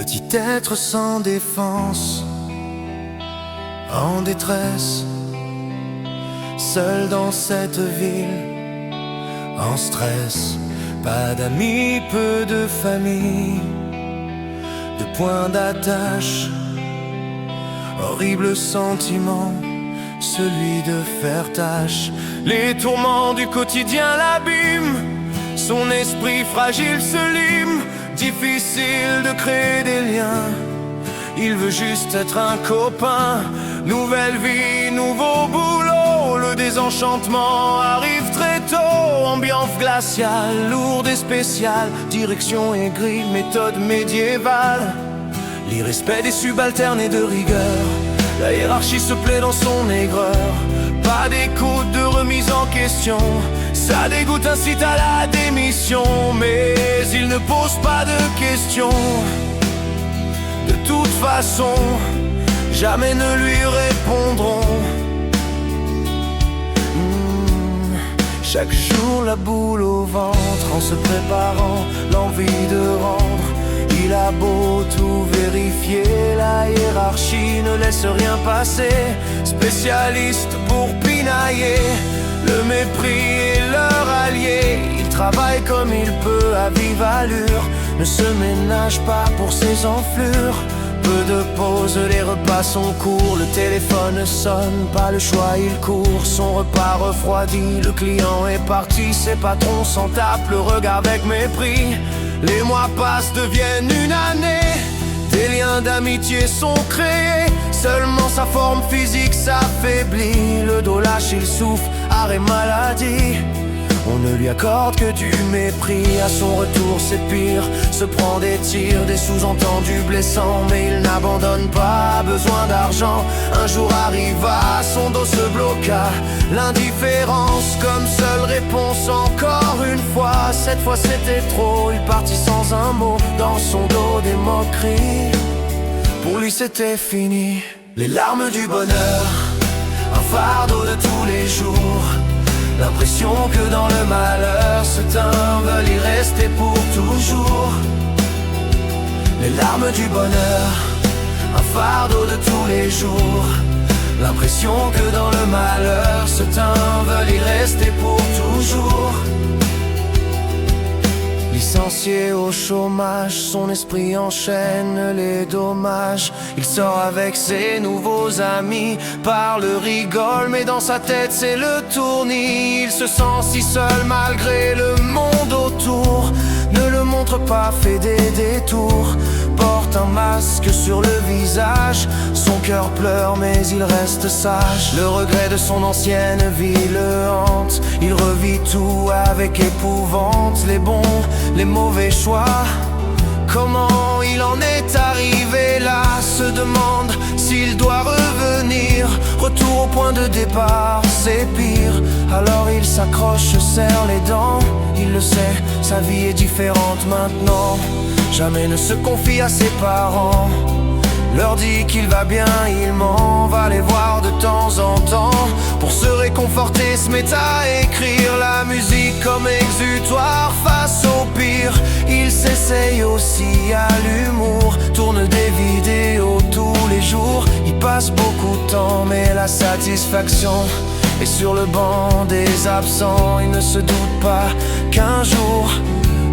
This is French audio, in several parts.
Petit être sans défense, en détresse, seul dans cette ville, en stress. Pas d'amis, peu de famille, de points d'attache. Horrible sentiment, celui de faire tâche. Les tourments du quotidien l'abîment, son esprit fragile se lime. Difficile de créer des liens, il veut juste être un copain. Nouvelle vie, nouveau boulot, le désenchantement arrive très tôt. Ambiance glaciale, lourde et spéciale, direction aigrie, méthode médiévale. L'irrespect des subalternes et de rigueur, la hiérarchie se plaît dans son aigreur. Pas d'écoute, de remise en question, ça dégoûte, incite à la démission. Mais il ne pose pas de questions, de toute façon, jamais ne lui répondront. Chaque jour la boule au ventre, en se préparant, l'envie de rendre. Il a beau tout vérifier, la hiérarchie ne laisse rien passer. Spécialiste pour pinailler, le mépris est leur allié. Il travaille comme il peut à vive allure, ne se ménage pas pour ses enflures. Peu de pauses, les repas sont courts, le téléphone sonne, pas le choix, il court. Son repas refroidi, le client est parti, ses patrons s'en tapent le regard avec mépris. Les mois passent, deviennent une année, des liens d'amitié sont créés. Seulement sa forme physique s'affaiblit, le dos lâche, il souffre, arrêt maladie. On ne lui accorde que du mépris, à son retour c'est pire. Se prend des tirs, des sous-entendus blessants, mais il n'abandonne pas, besoin d'argent. Un jour arriva, son dos se bloqua, l'indifférence comme seule réponse. Encore une fois, cette fois c'était trop, il partit sans un mot, dans son dos des moqueries. Pour lui c'était fini, les larmes du bonheur, un fardeau de tous les jours. L'impression que dans le malheur, certains veulent y rester pour toujours. Les larmes du bonheur, un fardeau de tous les jours. L'impression que dans le malheur, certains veulent y rester pour toujours. Licencié au chômage, son esprit enchaîne les dommages. Il sort avec ses nouveaux amis, parle, rigole, mais dans sa tête c'est le tournis. Il se sent si seul malgré le monde autour. Ne le montre pas, fait des détours, porte un masque sur le visage. Son cœur pleure mais il reste sage. Le regret de son ancienne vie le hante. Il revit tout avec épouvante, les bons, les mauvais choix. Comment il en est arrivé là, se demande s'il doit revenir. Retour au point de départ, c'est pire. Alors il s'accroche, serre les dents. Il le sait, sa vie est différente maintenant. Jamais ne se confie à ses parents, leur dit qu'il va bien, il ment. Va les voir de temps en temps, pour se réconforter se met à écrire. La musique comme exutoire face au pire. Il s'essaye aussi à l'humour, tourne des vidéos tous les jours. Il passe beaucoup de temps mais la satisfaction est sur le banc des absents. Il ne se doute pas qu'un jour,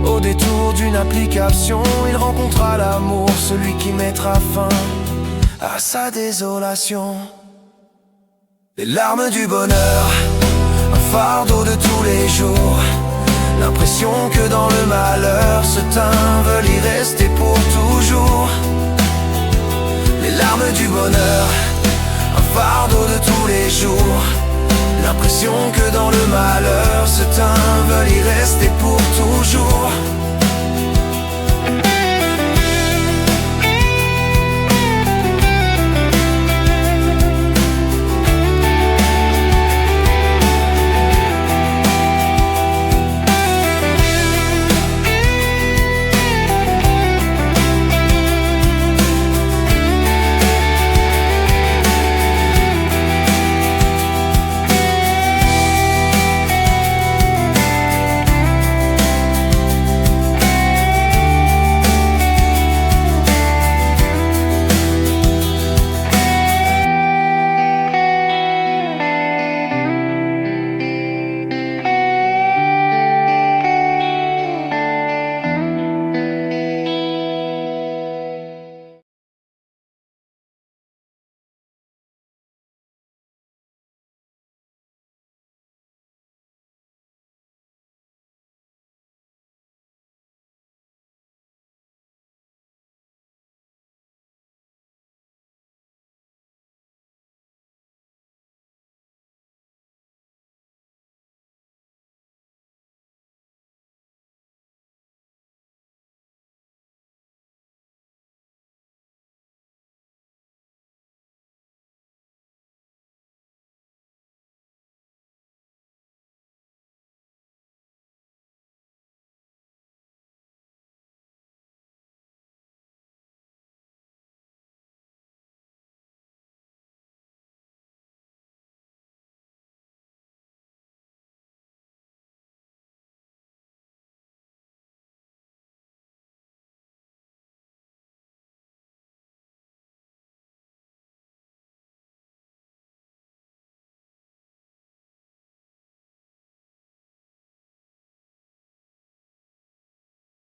au détour d'une application, il rencontrera l'amour, celui qui mettra fin à sa désolation. Les larmes du bonheur, un fardeau de tous les jours. L'impression que dans le malheur, certains veulent y rester pour toujours. Les larmes du bonheur, un fardeau de tous les jours. L'impression que dans le malheur, certains veulent y rester pour toujours.